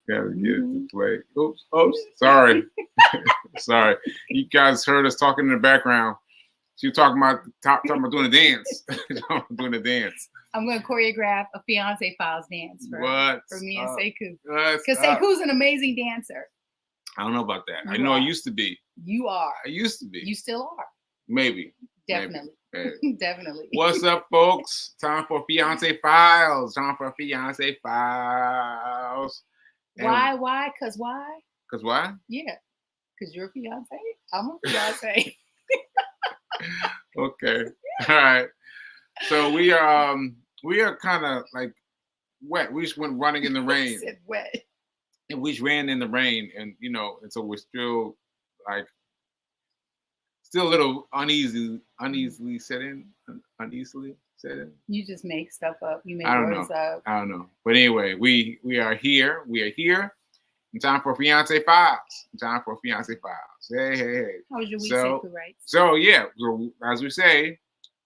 Gotta get to play. Oops. Sorry. Sorry. You guys heard us talking in the background. She was talking about doing a dance. Doing a dance. I'm going to choreograph a Fiance Files dance for me and Sekou. Because Sekou's an amazing dancer. I don't know about that. I know I used to be. You are. I used to be. You still are. Maybe. Definitely. Maybe. Definitely. What's up, folks? Time for Fiance Files. Time for Fiance Files. Why? Because why? Because why? Yeah. Because you're a fiance. I'm a fiance. Okay. All right. So we are kind of like wet. We just went running in the rain. Said wet. And we just ran in the rain, and and so we're still a little uneasily set in. You just make stuff up. You make words up. I don't know. But anyway, we are here. We are here. In time for Fiance Files. Hey. How was your week, Sekou, right? So yeah. So as we say,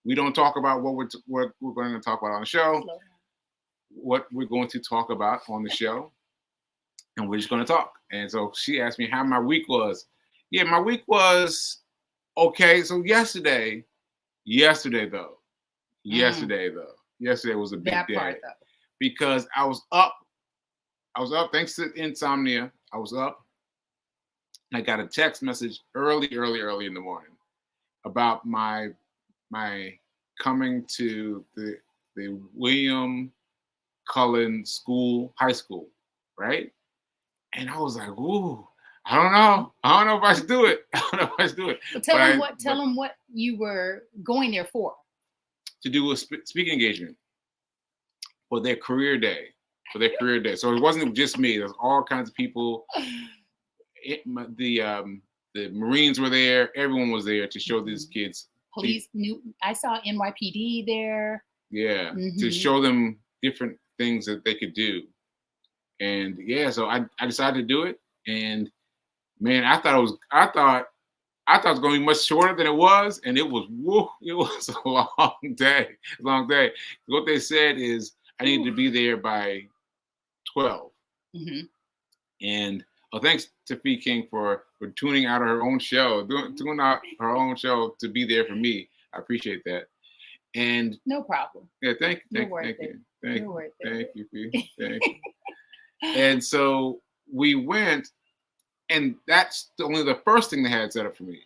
we don't talk about what we're going to talk about on the show. What we're going to talk about on the show. And we're just going to talk. And so she asked me how my week was. Yeah, my week was okay. So yesterday though. Yesterday was a big day. Part, because I was up thanks to insomnia. I was up. I got a text message early in the morning about my coming to the William Cullen High School, right? And I was like, ooh, I don't know if I should do it. But tell them what you were going there for. To do a speaking engagement for their career day. So it wasn't just me. There's all kinds of people. The Marines were there. Everyone was there to show these kids. Police I saw NYPD there. Yeah, to show them different things that they could do. And yeah, so I decided to do it. And man, I thought it was going to be much shorter than it was, and it was a long day. What they said is I needed to be there by 12. Mm-hmm. And thanks to Fee King for tuning out her own show, to be there for me. I appreciate that. And no problem. Yeah, thank you, Fee. Thank you. And so we went. And that's only the first thing they had set up for me.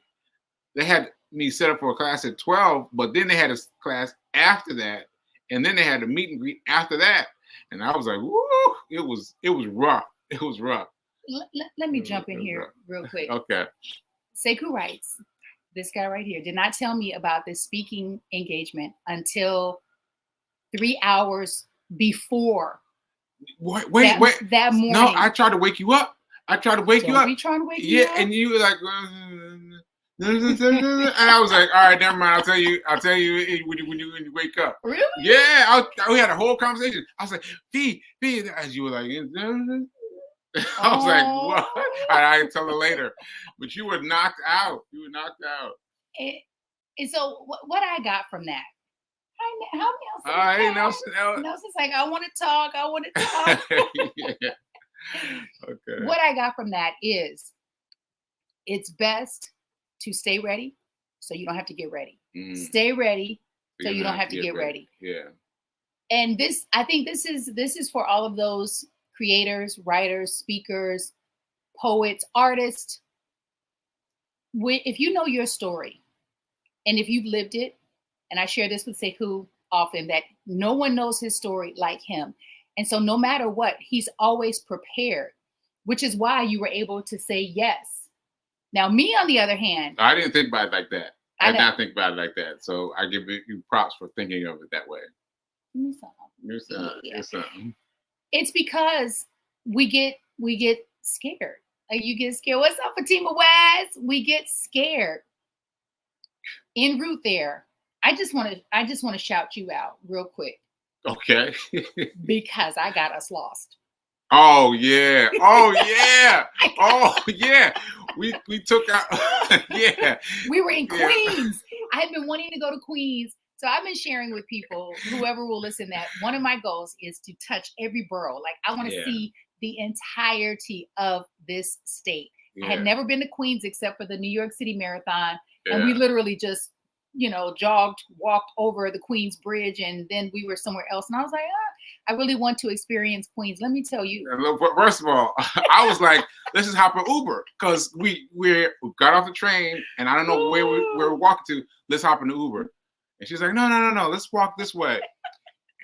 They had me set up for a class at 12, but then they had a class after that, and then they had a meet and greet after that. And I was like, woo! It was rough. It was rough. Let me jump in here real quick. Okay. Sekou writes, this guy right here did not tell me about this speaking engagement until 3 hours before. Wait. That morning. No, I tried to wake you up. Don't be trying to wake you up. Yeah, and you were like, and I was like, all right, never mind. I'll tell you when you wake up. Really? Yeah, we had a whole conversation. I was like, Fee, as you were like, I was like, what? I can tell her later, but you were knocked out. And so what I got from that? Hi, Nelson. Nelson's like, I want to talk. Yeah. Okay. What I got from that is it's best to stay ready so you don't have to get ready. Stay ready so you don't have to get ready. Yeah. And I think this is for all of those creators, writers, speakers, poets, artists. If you know your story and if you've lived it, and I share this with Sekou often, that no one knows his story like him. And so no matter what, he's always prepared, which is why you were able to say yes. Now, me, on the other hand. I didn't think about it like that. I did not think about it like that. So I give you props for thinking of it that way. It's because we get scared. Like, you get scared. What's up, Fatima Waz? We get scared. En route there, I just want to shout you out real quick. Okay. Because I got us lost. Oh yeah. We took out. Yeah. We were in Queens. I had been wanting to go to Queens. So I've been sharing with people, whoever will listen, that one of my goals is to touch every borough. Like, I want to see the entirety of this state. Yeah. I had never been to Queens except for the New York City Marathon. Yeah. And we literally just, walked over the Queens Bridge, and then we were somewhere else. And I was like, I really want to experience Queens. Let me tell you. First of all, I was like, let's just hop an Uber, because we got off the train, and I don't know where we're walking to. Let's hop in the Uber. And she's like, no, let's walk this way.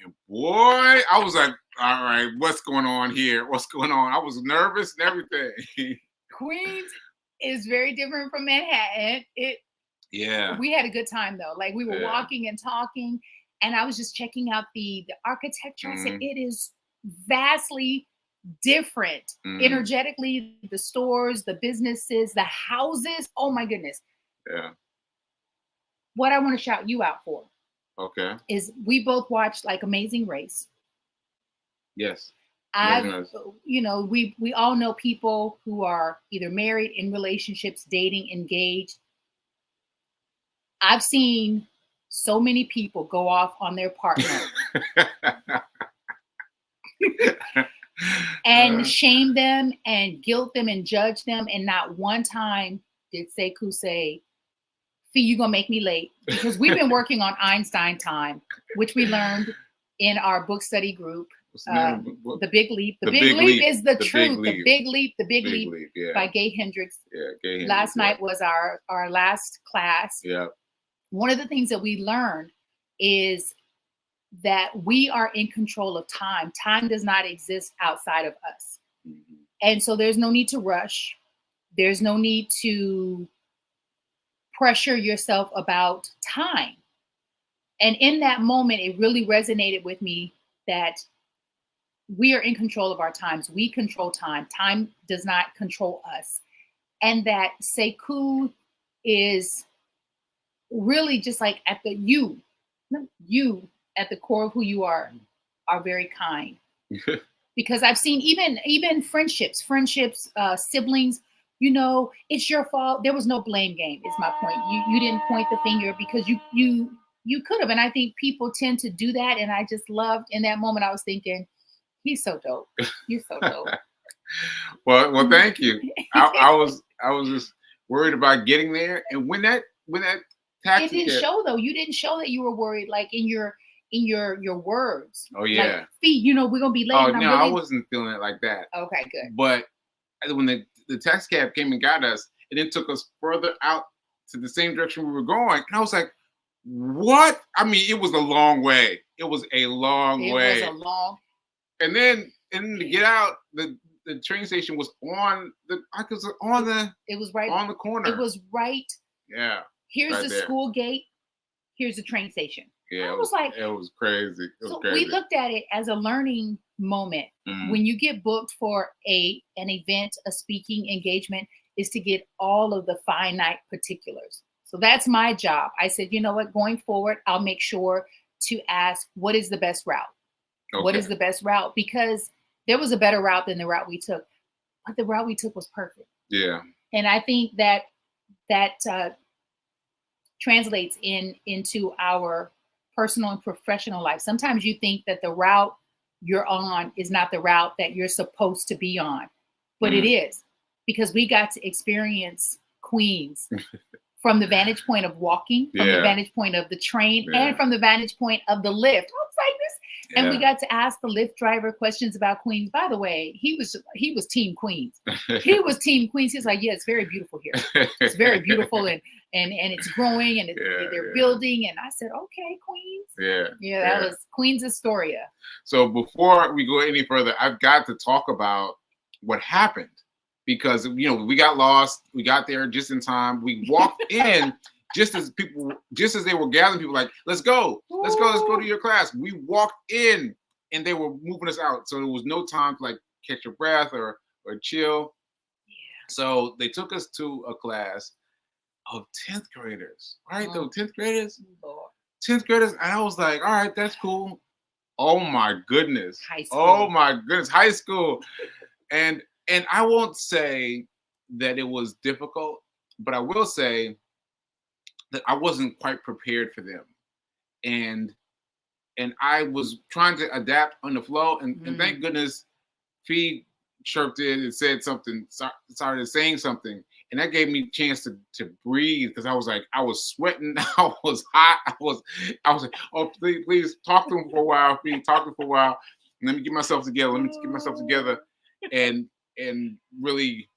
And boy, I was like, all right, what's going on here? What's going on? I was nervous and everything. Queens is very different from Manhattan. We had a good time though. Like, we were walking and talking, and I was just checking out the architecture. I said, it is vastly different energetically. The stores, the businesses, the houses. Oh my goodness. Yeah. What I want to shout you out for, is we both watched like Amazing Race. Yes. We all know people who are either married, in relationships, dating, engaged. I've seen so many people go off on their partner and shame them and guilt them and judge them. And not one time did Sekou say, Fee, you gonna make me late. Because we've been working on Einstein time, which we learned in our book study group. The Big Leap. The Big Leap is the truth. The Big Leap. The Big Leap by Gay Hendricks. Yeah, Gay Hendricks. Last night was our last class. Yeah. One of the things that we learned is that we are in control of time. Time does not exist outside of us. Mm-hmm. And so there's no need to rush. There's no need to pressure yourself about time. And in that moment, it really resonated with me that we are in control of our times. We control time. Time does not control us. And that Sekou is really just like at the you at the core of who you are very kind. Because I've seen even friendships, siblings, it's your fault. There was no blame game, is my point. You didn't point the finger because you could have. And I think people tend to do that. And I just loved, in that moment, I was thinking, he's so dope. You're so dope. well, thank you. I was just worried about getting there. And when that taxi, it didn't show though. You didn't show that you were worried, like in your words. Oh yeah. Like, Fee, we're gonna be late. Oh no, I wasn't feeling it like that. Okay, good. But when the taxi cab came and got us, and then took us further out to the same direction we were going, and I was like, what? I mean, it was a long way. It was a long way. It was a long. And then to get out, the train station was on the. It was right on the corner. It was right. Yeah. Here's right the there. School gate. Here's the train station. Yeah. I was like, it was crazy. We looked at it as a learning moment. Mm-hmm. When you get booked for an event, a speaking engagement, is to get all of the finite particulars. So that's my job. I said, you know what, going forward, I'll make sure to ask, what is the best route? Okay. What is the best route? Because there was a better route than the route we took, but the route we took was perfect. Yeah. And I think that translates into our personal and professional life. Sometimes you think that the route you're on is not the route that you're supposed to be on, but it is, because we got to experience Queens from the vantage point of walking, from the vantage point of the train, and from the vantage point of the lift. I was like this. And we got to ask the Lyft driver questions about Queens. By the way, he was team Queens. He was team Queens. He's like, yeah, it's very beautiful here. It's very beautiful, and it's growing, and they're building. And I said, okay, Queens. Yeah, that was Queens Astoria. So before we go any further, I've got to talk about what happened, because we got lost. We got there just in time. We walked in. Just as they were gathering people, like, let's go to your class. We walked in and they were moving us out. So there was no time to like catch your breath or chill. Yeah. So they took us to a class of 10th graders, right? Those 10th graders. 10th graders. And I was like, all right, that's cool. Oh my goodness. High school. Oh my goodness. High school. And I won't say that it was difficult, but I will say that I wasn't quite prepared for them. And I was trying to adapt on the flow. And thank goodness Fee chirped in and said something, started saying something, and that gave me a chance to breathe, because I was like, I was sweating, I was hot, I was like, oh, please talk to him for a while, please talk to him for a while. Let me get myself together. Let me get myself together, and really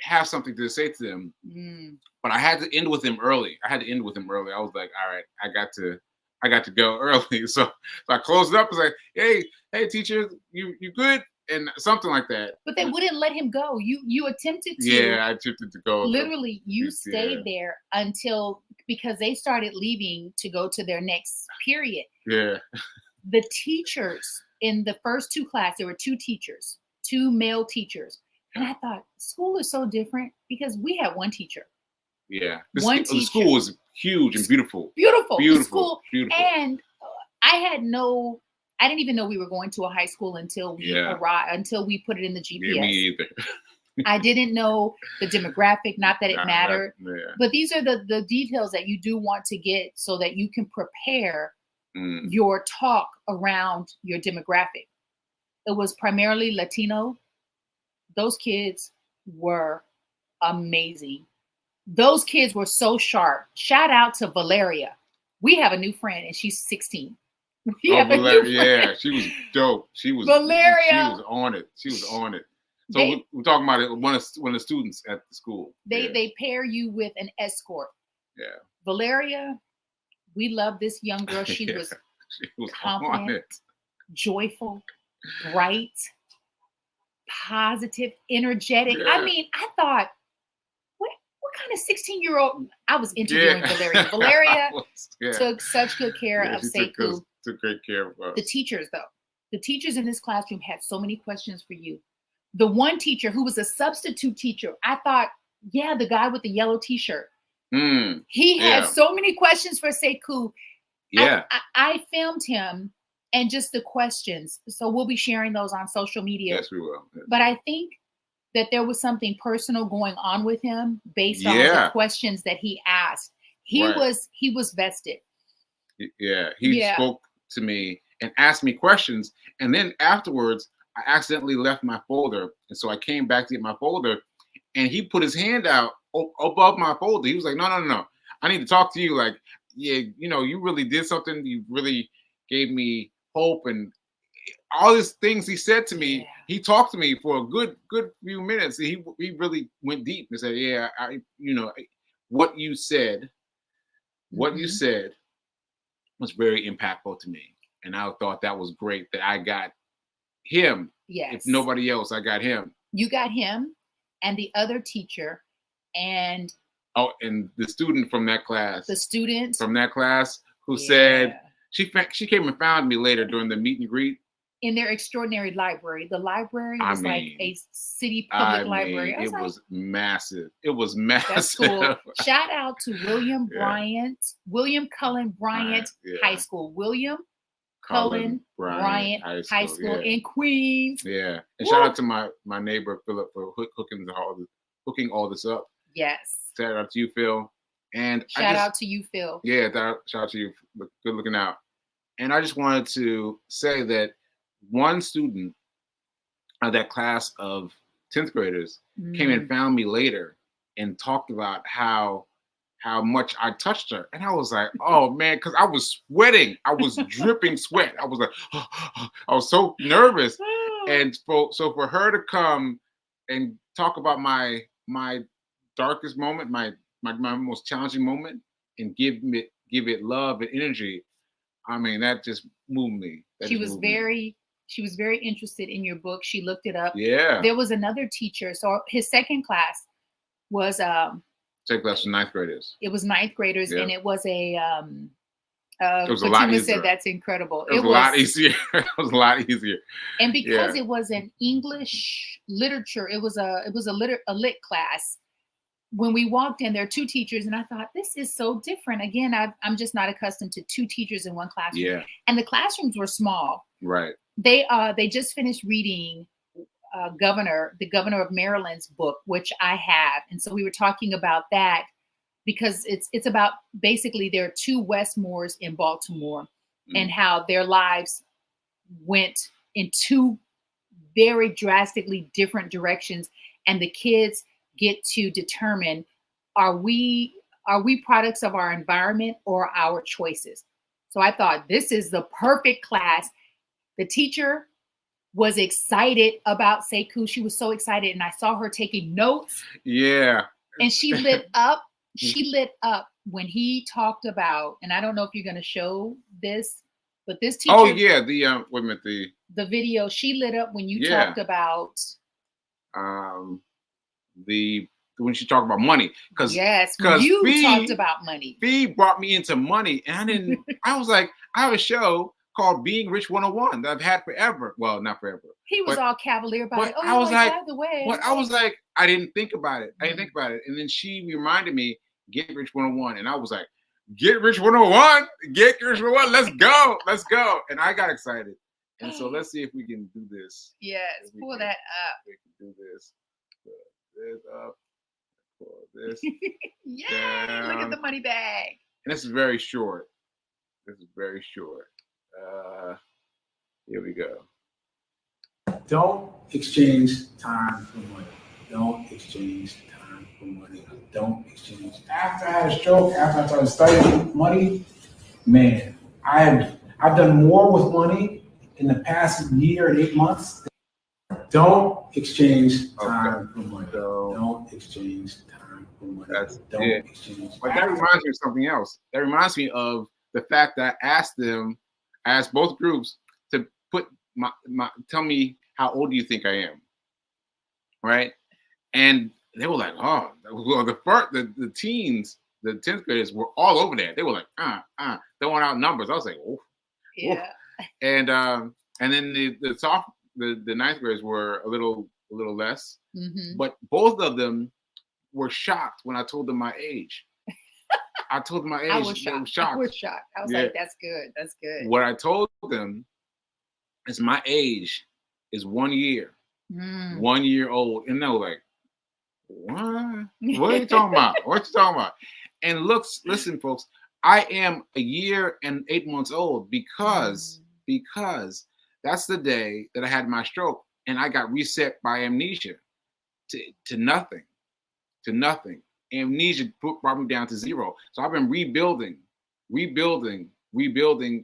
have something to say to them. But I had to end with him early. I was like, all right, I got to go early. So I closed it up. I was like, hey, teacher, you good? And something like that. But they wouldn't let him go. You attempted to. Yeah, I attempted to go. Literally, you stayed there until, because they started leaving to go to their next period. Yeah. The teachers in the first 2 classes, there were 2 teachers, 2 male teachers. And I thought, school is so different, because we had 1 teacher. Yeah. The school was huge and beautiful. Beautiful. Beautiful. The school. Beautiful. And I didn't even know we were going to a high school until we arrived, until we put it in the GPS. Yeah, me either. I didn't know the demographic, not that it mattered. But these are the details that you do want to get so that you can prepare your talk around your demographic. It was primarily Latino. Those kids were amazing. Those kids were so sharp. Shout out to Valeria. We have a new friend, and she's 16. Yeah, she was dope. Valeria. She was on it. So we're talking about it. One of the students at the school. They pair you with an escort. Yeah. Valeria, we love this young girl. She was confident, joyful, bright, positive, energetic. Yeah. I mean, I thought, what kind of 16-year-old? I was interviewing Valeria. Valeria took such good care of Sekou. Took great care of us. The teachers, though. The teachers in this classroom had so many questions for you. The one teacher who was a substitute teacher, I thought, the guy with the yellow t-shirt. He had so many questions for Sekou. Yeah. I filmed him and just the questions. So we'll be sharing those on social media. Yes, we will. Yes. But I think that there was something personal going on with him based on the questions that he asked. He was vested. Yeah. He spoke to me and asked me questions. And then afterwards, I accidentally left my folder. And so I came back to get my folder, and he put his hand out above my folder. He was like, no. I need to talk to you. Like, you really did something. You really gave me hope, and all these things he said to me. He talked to me for a good few minutes. He really went deep and said, what you said was very impactful to me. And I thought that was great that I got him. Yes. If nobody else, I got him. You got him and the other teacher and the student from that class. The student from that class who said she came and found me later during the meet and greet. In their extraordinary library. The library was like a city public library. It was massive. It was massive. That's cool. Shout out to William Cullen Bryant High School. William Cullen Bryant High School in Queens. Yeah. And shout out to my neighbor Philip for hooking all this up. Yes. Shout out to you, Phil. And shout out to you, Phil. Yeah, shout out to you. Good looking out. And I just wanted to say that one student of that class of 10th graders came and found me later and talked about how much I touched her. And I was like, oh man, because I was sweating. I was dripping sweat. I was like, I was so nervous. And so for her to come and talk about my darkest moment, my most challenging moment, and give it love and energy, I mean, that just moved me. She was very interested in your book. She looked it up. Yeah. There was another teacher. So his second class was second class was 9th graders. It was 9th graders, and it was a it was a lot easier. Said that's incredible. It was a lot easier. It was a lot easier. And because it was an English literature, it was a lit class. When we walked in, there are 2 teachers, and I thought, this is so different. Again, I'm just not accustomed to 2 teachers in one classroom. Yeah. And the classrooms were small. Right. They just finished reading the governor of Maryland's book, which I have. And so we were talking about that because it's about basically there are 2 Westmores in Baltimore and how their lives went in 2 very drastically different directions, and the kids get to determine, are we products of our environment or our choices? So I thought this is the perfect class. The teacher was excited about Sekou. She was so excited, and I saw her taking notes. Yeah. And she lit up. She lit up when he talked about, and I don't know if you're going to show this, but this teacher. Oh yeah, wait a minute, the video. She lit up when you talked about when she talked about money, because you talked about money. Fee brought me into money, and I didn't. I was like, I have a show called Being Rich 101 that I've had forever. Well, not forever. He was all cavalier about it. Oh, I was like, by the way, I was like, I didn't think about it. I didn't think about it, and then she reminded me, Get Rich 101, and I was like, Get Rich 101, Get Rich 101. Let's go, let's go, and I got excited. And so let's see if we can do this. Yes, pull that up. We can do this. Put this up. Pull this. Yay! Look at the money bag. And this is very short. This is very short. Here we go. Don't exchange time for money. Don't exchange time for money. Don't exchange. After I had a stroke, after I started studying money, man, I've done more with money in the past year and 8 months. Don't exchange time for money. Don't exchange time for money. Don't exchange. But that reminds me of something else. That reminds me of the fact that I asked both groups to put tell me how old do you think I am, right? And they were like, oh, well, the teens, the 10th graders were all over there. They were like, throwing out numbers. I was like, oh, yeah. And then the 9th graders were a little less, but both of them were shocked when I told them my age. I told them my age. I was shocked. I was like, that's good. That's good. What I told them is my age is 1 year. 1 year old. And they were like, what? What are you talking about? What you talking about? And listen, folks, I am a year and 8 months old because that's the day that I had my stroke and I got reset by amnesia to nothing. Amnesia brought me down to 0. So I've been rebuilding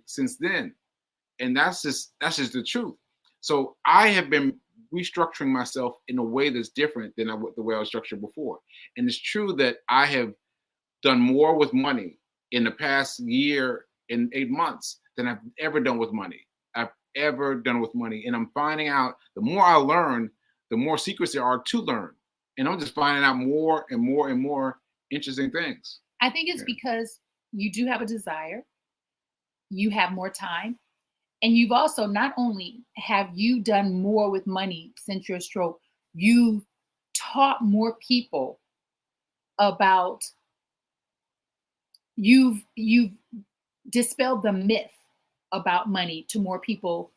since then. And that's just the truth. So I have been restructuring myself in a way that's different than the way I was structured before. And it's true that I have done more with money in the past year and 8 months than I've ever done with money. And I'm finding out the more I learn, the more secrets there are to learn. And I'm just finding out more and more and more interesting things. I think it's because you do have a desire, you have more time, and you've also not only have you done more with money since your stroke, you've taught more people about, you've dispelled the myth about money to more people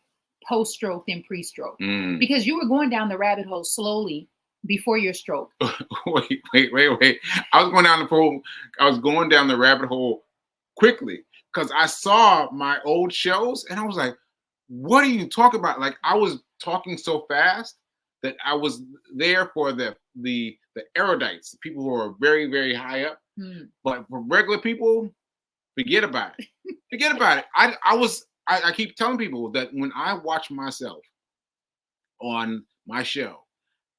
post-stroke than pre-stroke. Because you were going down the rabbit hole slowly before your stroke. Wait. I was going down the rabbit hole quickly because I saw my old shows and I was like, what are you talking about? Like I was talking so fast that I was there for the erudites, the people who are very, very high up. But for regular people, forget about it. Forget about it. I keep telling people that when I watch myself on my show,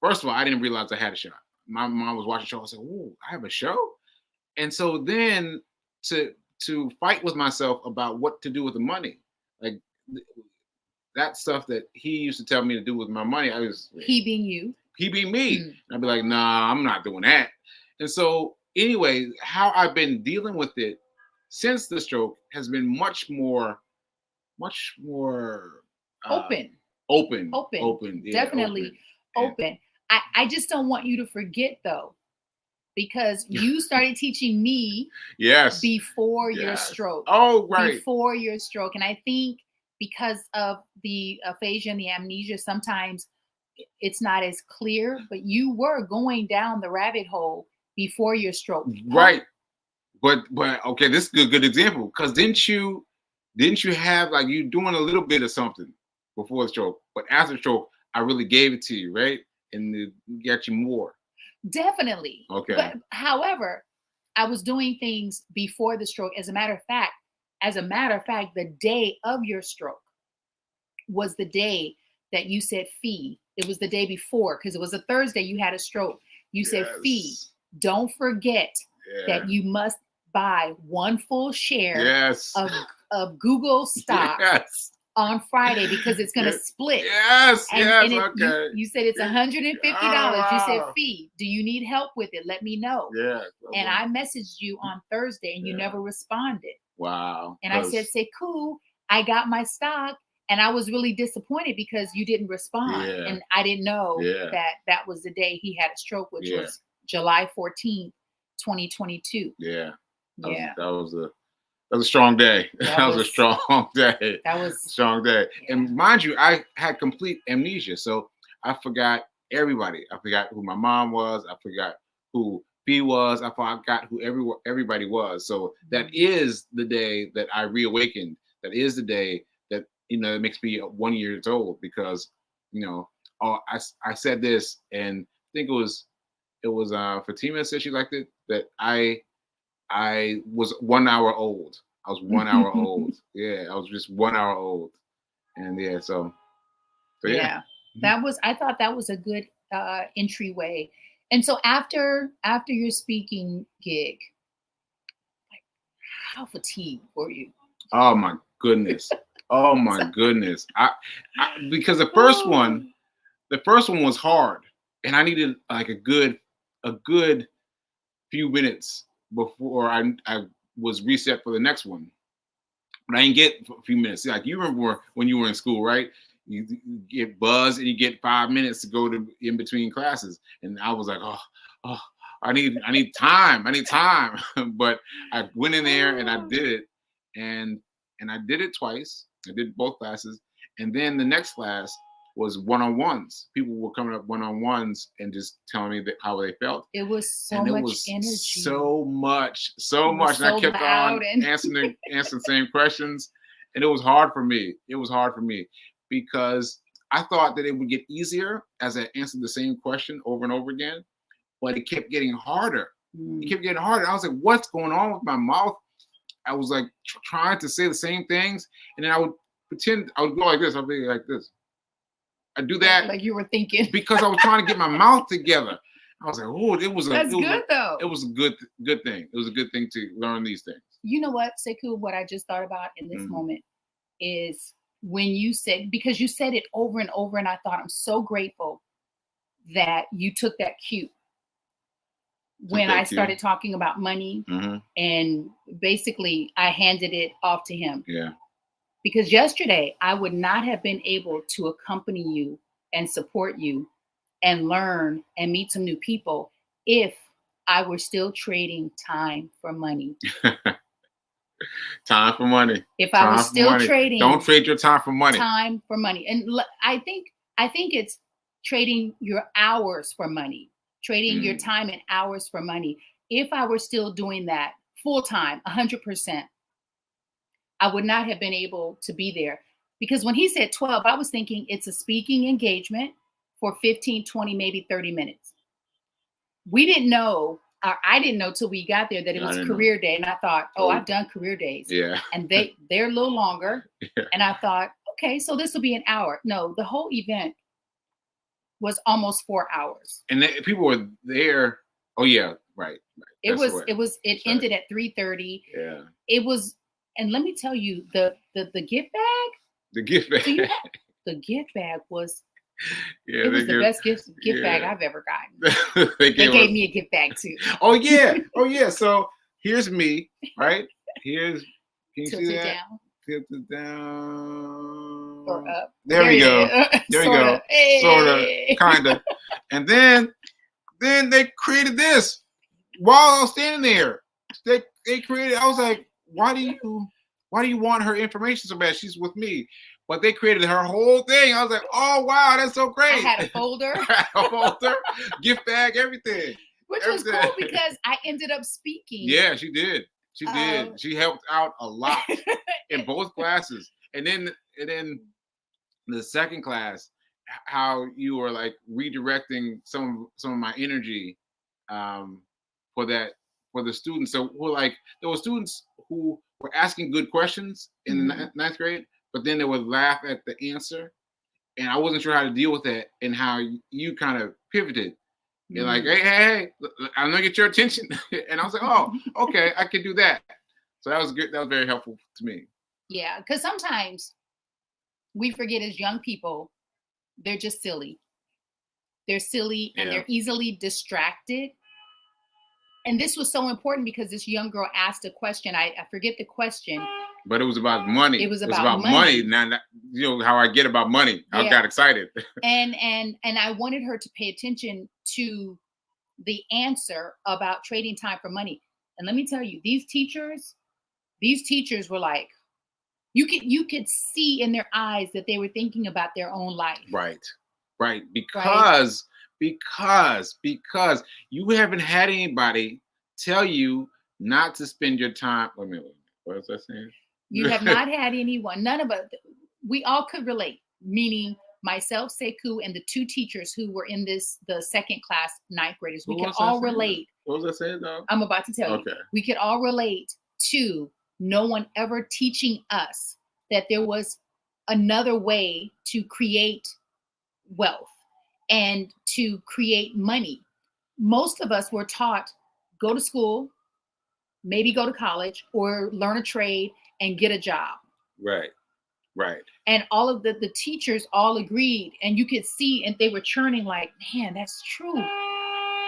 first of all, I didn't realize I had a show. My mom was watching the show. I was like, "Ooh, I have a show." And so then to fight with myself about what to do with the money, like that stuff that he used to tell me to do with my money, he being you, he being me. And I'd be like, "Nah, I'm not doing that." And so anyway, how I've been dealing with it since the stroke has been much more open. Yeah, Definitely open. I just don't want you to forget though, because you started teaching me before your stroke. Oh, right. Before your stroke. And I think because of the aphasia and the amnesia, sometimes it's not as clear, but you were going down the rabbit hole before your stroke. Right. But okay, this is a good example. Because didn't you have like you doing a little bit of something before the stroke, but after the stroke, I really gave it to you, right? And it got you more. Definitely. Okay. But however, I was doing things before the stroke. As a matter of fact, the day of your stroke was the day that you said fee. It was the day before because it was a Thursday. You had a stroke. You said fee. Don't forget that you must buy one full share of Google stock on Friday because it's going to split. You said it's $150. Wow. You said fee. Do you need help with it? Let me know. Yeah. And I messaged you on Thursday and you never responded. Wow. And I said, say, cool, I got my stock. And I was really disappointed because you didn't respond. Yeah. And I didn't know that was the day he had a stroke, which was July 14th, 2022. Yeah. Yeah. That was a strong day. That was a strong day. That was a strong day. Yeah. And mind you, I had complete amnesia. So I forgot everybody. I forgot who my mom was. I forgot who B was. I forgot who everybody was. So that is the day that I reawakened. That is the day that, it makes me 1 year old because, I said this, and I think it was Fatima said she liked it, that I was 1 hour old. I was 1 hour old. Yeah, I was just 1 hour old. And so yeah. I thought that was a good entryway. And so after your speaking gig, how fatigued were you? Oh my goodness. Oh my goodness. I because the first one was hard, and I needed like a good few minutes before I was reset for the next one. But I didn't get a few minutes. Like, you remember when you were in school, right? You get buzzed and you get 5 minutes to go to in between classes, and I was like, oh, I need time. But I went in there and I did it, and I did it twice. I did both classes, and then the next class was one-on-ones. People were coming up one-on-ones and just telling me how they felt. It was so much energy. So much. And I kept on answering the same questions, and it was hard for me. Because I thought that it would get easier as I answered the same question over and over again, but it kept getting harder. It kept getting harder. I was like, what's going on with my mouth? I was like trying to say the same things, and then I would pretend I would go like this. I'd be like this. I'd do that like you were thinking because I was trying to get my mouth together. I was like, oh, it was a good thing. It was a good thing to learn these things. You know what, Sekou, what I just thought about in this moment is when you said, because you said it over and over, and I thought, I'm so grateful that you took that cue. When I started talking about money, and basically I handed it off to him. Yeah. Because yesterday I would not have been able to accompany you and support you and learn and meet some new people if I were still trading time for money. Time for money. If I was still trading, don't trade your time for money. Time for money, and I think it's trading your hours for money, trading your time and hours for money. If I were still doing that full time, 100%, I would not have been able to be there. Because when he said 12, I was thinking it's a speaking engagement for 15, 20, maybe 30 minutes. We didn't know. I didn't know till we got there that it was career day. And I thought, I've done career days. Yeah. And they're a little longer. Yeah. And I thought, okay, so this will be an hour. No, the whole event was almost 4 hours. And people were there. Oh yeah, right. It ended at 3:30. Yeah. It was, and let me tell you, the gift bag. The gift bag. So the gift bag was. Yeah, it was the best gift bag I've ever gotten. They gave me a gift bag too. Oh yeah. So here's me, right? Can you see that? Down. Tilt it down. Or up. There we go. There we go. Hey. Sort of, kind of. And then they created this while I was standing there. They created. I was like, why do you want her information so bad? She's with me. But they created her whole thing. I was like, oh, wow, that's so great. I had a folder. Gift bag, everything. Which was cool because I ended up speaking. Yeah, she did. She did. She helped out a lot in both classes. And then the second class, how you were like redirecting some of my energy for the students. So there were students who were asking good questions in the ninth grade, but then they would laugh at the answer, and I wasn't sure how to deal with that, and how you kind of pivoted. You're like, hey, I'm gonna get your attention, and I was like, oh, okay, I can do that. So that was good. That was very helpful to me. Yeah, because sometimes we forget as young people, they're just silly. They're silly and they're easily distracted. And this was so important because this young girl asked a question. I forget the question. But it was about money. It was about money. Now, you know how I get about money. I got excited. And I wanted her to pay attention to the answer about trading time for money. And let me tell you, these teachers were like, you could see in their eyes that they were thinking about their own life. Right. Because you haven't had anybody tell you not to spend your time. Wait a minute. What was I saying? You have not had anyone. None of us. We all could relate. Meaning myself, Sekou, and the two teachers who were in the second class ninth graders. We could all relate. What was I saying though? I'm about to tell you. We could all relate to no one ever teaching us that there was another way to create wealth and to create money. Most of us were taught, go to school, maybe go to college, or learn a trade and get a job. Right. And all of the teachers all agreed, and you could see, and they were churning like, man, that's true.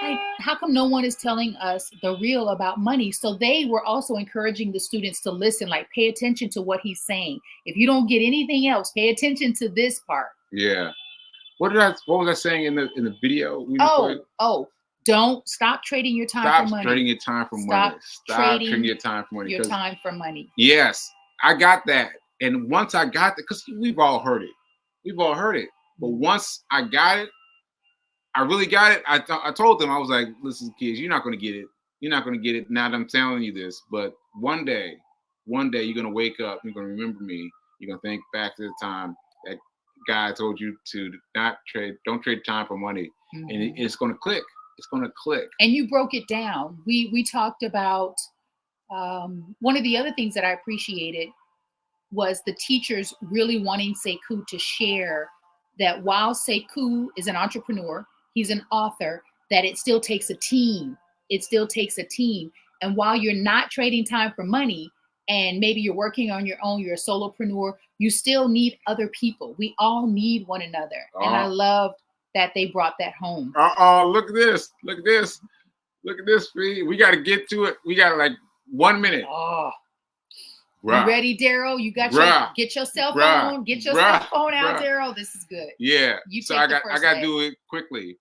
Like, how come no one is telling us the real about money? So they were also encouraging the students to listen, like, pay attention to what he's saying. If you don't get anything else, pay attention to this part. Yeah. What was I saying in the video? Don't stop trading your time for money. Stop trading your time for money. Stop trading your time for money. Your time for money. Yes, I got that. And once I got that, because we've all heard it. But once I got it, I really got it. I told them, I was like, listen, kids, you're not going to get it. You're not going to get it now that I'm telling you this. But one day, you're going to wake up. You're going to remember me. You're going to think back to the time that guy told you to don't trade time for money. And it's going to click. It's going to click. And you broke it down. We talked about one of the other things that I appreciated was the teachers really wanting Sekou to share that while Sekou is an entrepreneur, he's an author, that it still takes a team. It still takes a team. And while you're not trading time for money, and maybe you're working on your own, you're a solopreneur, you still need other people. We all need one another. And I loved that they brought that home. Look at this. Look at this. Look at this, Fee. We got to get to it. We got like 1 minute. You ready, Daryl? You got get your cell phone. Get your cell phone out, Daryl. This is good. Yeah. So I got to do it quickly.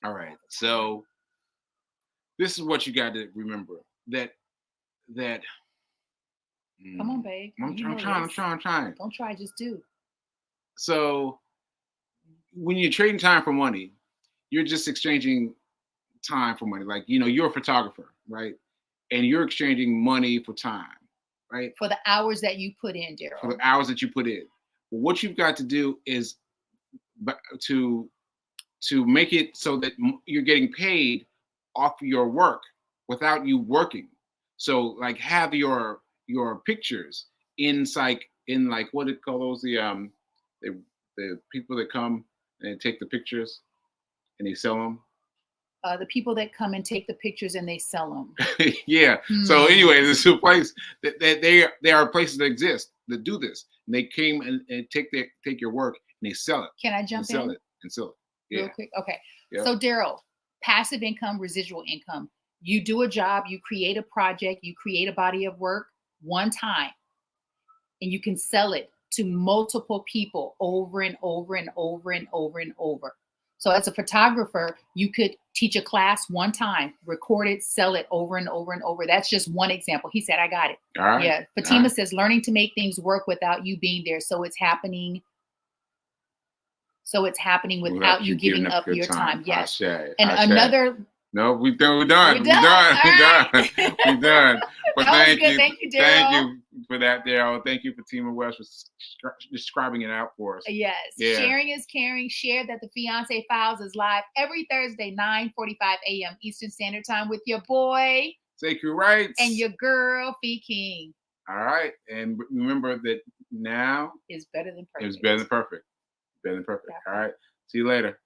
All right. So this is what you got to remember. That. Come on, babe. I'm trying. Don't try, just do. So when you're trading time for money, you're just exchanging time for money. Like, you're a photographer, right? And you're exchanging money for time. Right? For the hours that you put in, Daryl. For the hours that you put in. What you've got to do is to make it so that you're getting paid off your work without you working. So like have your pictures in what do you call those? The people that come and take the pictures and they sell them. The people that come and take the pictures and they sell them. Yeah. So anyway, this is a place that there are places that exist that do this. And they came and take your work and they sell it. Can I jump in? Sell it. Yeah. Real quick. Okay. Yeah. So Daryl, passive income, residual income. You do a job, you create a project, you create a body of work one time, and you can sell it to multiple people over and over and over and over and over. So as a photographer, you could teach a class one time, record it, sell it over and over and over. That's just one example. He said, I got it. All right. Yeah. Fatima says, learning to make things work without you being there. So it's happening without you giving up your time. Yes. And No, we done. We done. We're We done. done. All We done. right. We done. But That was thank good. you. Thank you, Thank Daryl. you for that, Daryl. Thank you for Tima West for describing it out for us. Yes. Yeah. Sharing is caring. Share that the Fiance Files is live every Thursday, 9:45 a.m. Eastern Standard Time with your boy Sacred Rights. and your girl, Fee King. All right. And remember that now Is better than perfect. is better than perfect. Better than perfect. Yeah. All right. See you later.